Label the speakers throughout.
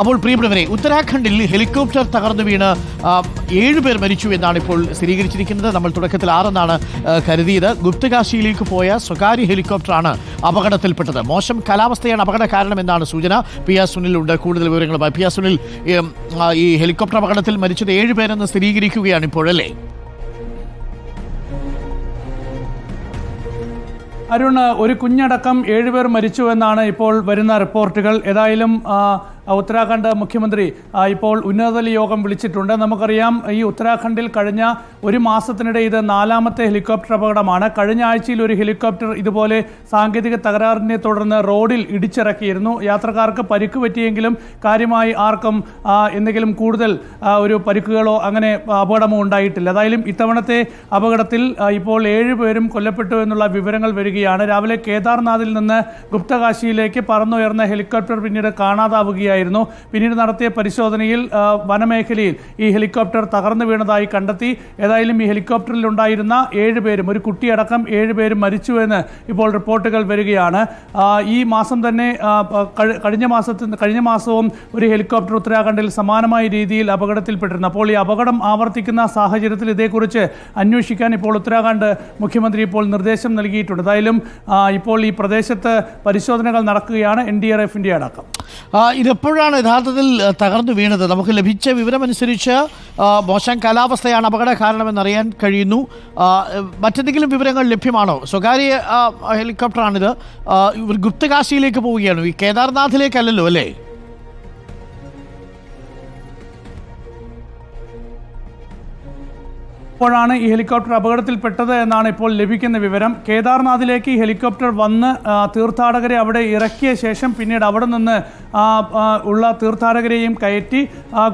Speaker 1: അപ്പോൾ പ്രിയപ്പെട്ടവരെ, ഉത്തരാഖണ്ഡിൽ ഹെലികോപ്റ്റർ തകർന്നു വീണ് 7 പേർ മരിച്ചു എന്നാണ് ഇപ്പോൾ സ്ഥിരീകരിച്ചിരിക്കുന്നത്. നമ്മൾ തുടക്കത്തിൽ 6 എന്നാണ് കരുതിയത്. ഗുപ്തകാശിയിലേക്ക് പോയ സ്വകാര്യ ഹെലികോപ്റ്ററാണ് അപകടത്തിൽപ്പെട്ടത്. മോശം കാലാവസ്ഥയാണ് അപകട കാരണമെന്നാണ് സൂചന. പി ആർ സുനിലുണ്ട് കൂടുതൽ വിവരങ്ങളുമായി. പി ആർ സുനിൽ, ഈ ഹെലികോപ്റ്റർ അപകടത്തിൽ മരിച്ചത് 7 പേരെന്ന് സ്ഥിരീകരിക്കുകയാണ് ഇപ്പോഴല്ലേ?
Speaker 2: അരുൺ, ഒരു കുഞ്ഞടക്കം 7 പേർ മരിച്ചു എന്നാണ് ഇപ്പോൾ വരുന്ന റിപ്പോർട്ടുകൾ. ഏതായാലും ഉത്തരാഖണ്ഡ് മുഖ്യമന്ത്രി ഇപ്പോൾ ഉന്നതതല യോഗം വിളിച്ചിട്ടുണ്ട്. നമുക്കറിയാം, ഈ ഉത്തരാഖണ്ഡിൽ കഴിഞ്ഞ ഒരു മാസത്തിനിടെ ഇത് 4ാമത്തെ ഹെലികോപ്റ്റർ അപകടമാണ്. കഴിഞ്ഞ ആഴ്ചയിൽ ഒരു ഹെലികോപ്റ്റർ ഇതുപോലെ സാങ്കേതിക തകരാറിനെ തുടർന്ന് റോഡിൽ ഇടിച്ചിറക്കിയിരുന്നു. യാത്രക്കാർക്ക് പരിക്ക് പറ്റിയെങ്കിലും കാര്യമായി ആർക്കും എന്തെങ്കിലും കൂടുതൽ ഒരു പരിക്കുകളോ അങ്ങനെ അപകടമോ ഉണ്ടായിട്ടില്ല. ഏതായാലും ഇത്തവണത്തെ അപകടത്തിൽ ഇപ്പോൾ 7 പേരും കൊല്ലപ്പെട്ടു എന്നുള്ള വിവരങ്ങൾ വരികയാണ്. രാവിലെ കേദാർനാഥിൽ നിന്ന് ഗുപ്തകാശിയിലേക്ക് പറന്നുയർന്ന ഹെലികോപ്റ്റർ പിന്നീട് കാണാതാവുകയായിരുന്നു. പിന്നീട് നടത്തിയ പരിശോധനയിൽ വനമേഖലയിൽ ഈ ഹെലികോപ്റ്റർ തകർന്നു വീണതായി കണ്ടെത്തി. ഏതായാലും ഈ ഹെലികോപ്റ്ററിൽ ഉണ്ടായിരുന്ന 7 പേരും, ഒരു കുട്ടിയടക്കം 7 പേരും മരിച്ചുവെന്ന് ഇപ്പോൾ റിപ്പോർട്ടുകൾ വരികയാണ്. ഈ മാസം തന്നെ കഴിഞ്ഞ മാസവും ഒരു ഹെലികോപ്റ്റർ ഉത്തരാഖണ്ഡിൽ സമാനമായ രീതിയിൽ അപകടത്തിൽപ്പെട്ടിരുന്നു. അപ്പോൾ ഈ അപകടം ആവർത്തിക്കുന്ന സാഹചര്യത്തിൽ ഇതേക്കുറിച്ച് അന്വേഷിക്കാൻ ഇപ്പോൾ ഉത്തരാഖണ്ഡ് മുഖ്യമന്ത്രി ഇപ്പോൾ നിർദ്ദേശം നൽകിയിട്ടുണ്ട്. ഏതായാലും ഇപ്പോൾ ഈ പ്രദേശത്ത് പരിശോധനകൾ നടക്കുകയാണ്, NDRFന്റെ അടക്കം.
Speaker 1: ഇതെപ്പോഴാണ് യഥാർത്ഥത്തിൽ തകർന്നു വീണത്? നമുക്ക് ലഭിച്ച വിവരമനുസരിച്ച് മോശം കാലാവസ്ഥയാണ് അപകട കാരണമെന്നറിയാൻ കഴിയുന്നു. മറ്റെന്തെങ്കിലും വിവരങ്ങൾ ലഭ്യമാണോ? സ്വകാര്യ ഹെലികോപ്റ്ററാണിത്. ഗുപ്തകാശിയിലേക്ക് പോവുകയാണ്, ഈ കേദാർനാഥിലേക്കല്ലല്ലോ അല്ലേ?
Speaker 2: ാണ് ഈ ഹെലികോപ്റ്റർ അപകടത്തിൽപ്പെട്ടത് എന്നാണ് ഇപ്പോൾ ലഭിക്കുന്ന വിവരം. കേദാർനാഥിലേക്ക് ഈ ഹെലികോപ്റ്റർ വന്ന് തീർത്ഥാടകരെ അവിടെ ഇറക്കിയ ശേഷം പിന്നീട് അവിടെ നിന്ന് ഉള്ള തീർത്ഥാടകരെയും കയറ്റി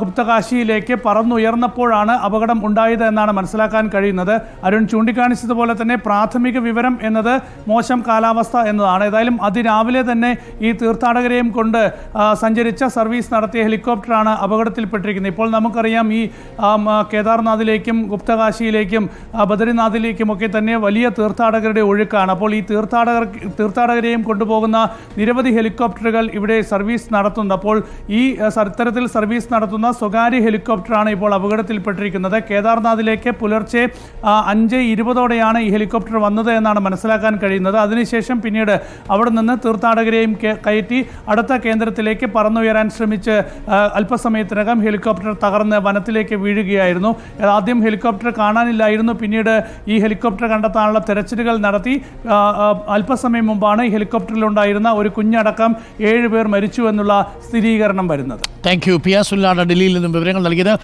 Speaker 2: ഗുപ്തകാശിയിലേക്ക് പറന്നുയർന്നപ്പോഴാണ് അപകടം ഉണ്ടായത് എന്നാണ് മനസ്സിലാക്കാൻ കഴിയുന്നത്. അരുൺ ചൂണ്ടിക്കാണിച്ചതുപോലെ തന്നെ പ്രാഥമിക വിവരം എന്നത് മോശം കാലാവസ്ഥ എന്നതാണ്. ഏതായാലും അതിരാവിലെ തന്നെ ഈ തീർത്ഥാടകരെയും കൊണ്ട് സഞ്ചരിച്ച സർവീസ് നടത്തിയ ഹെലികോപ്റ്ററാണ് അപകടത്തിൽപ്പെട്ടിരിക്കുന്നത്. ഇപ്പോൾ നമുക്കറിയാം, ഈ കേദാർനാഥിലേക്കും ഗുപ്തകാശിയിലേക്കും ബദരിനാഥിലേക്കുമൊക്കെ തന്നെ വലിയ തീർത്ഥാടകരുടെ ഒഴുക്കാണ്. അപ്പോൾ ഈ തീർത്ഥാടകരെയും കൊണ്ടുപോകുന്ന നിരവധി ഹെലികോപ്റ്ററുകൾ ഇവിടെ സർവീസ് നടത്തുന്നത്. അപ്പോൾ ഈ ഇത്തരത്തിൽ സർവീസ് നടത്തുന്ന സ്വകാര്യ ഹെലികോപ്റ്ററാണ് ഇപ്പോൾ അപകടത്തിൽപ്പെട്ടിരിക്കുന്നത്. കേദാർനാഥിലേക്ക് പുലർച്ചെ 5:20 ഈ ഹെലികോപ്റ്റർ വന്നത് എന്നാണ് മനസ്സിലാക്കാൻ കഴിയുന്നത്. അതിനുശേഷം പിന്നീട് അവിടെ നിന്ന് തീർത്ഥാടകരെയും കയറ്റി അടുത്ത കേന്ദ്രത്തിലേക്ക് പറന്നുയരാൻ ശ്രമിച്ച് അല്പസമയത്തിനകം ഹെലികോപ്റ്റർ തകർന്ന് വനത്തിലേക്ക് വീഴുകയായിരുന്നു. ആദ്യം ഹെലികോപ്റ്റർ കാണാനില്ലായിരുന്നു. പിന്നീട് ഈ ഹെലികോപ്റ്റർ കണ്ടെത്താനുള്ള തെരച്ചിലുകൾ നടത്തി. അല്പസമയം മുമ്പാണ് ഈ ഹെലികോപ്റ്ററിലുണ്ടായിരുന്ന ഒരു കുഞ്ഞടക്കം 7 പേർ മരിച്ചു എന്നുള്ള സ്ഥിരീകരണം വരുന്നത്.
Speaker 1: Thank you. പി ആർ സുനിലാണ് ഡൽഹിയിൽ നിന്നും വിവരങ്ങൾ നൽകിയത്.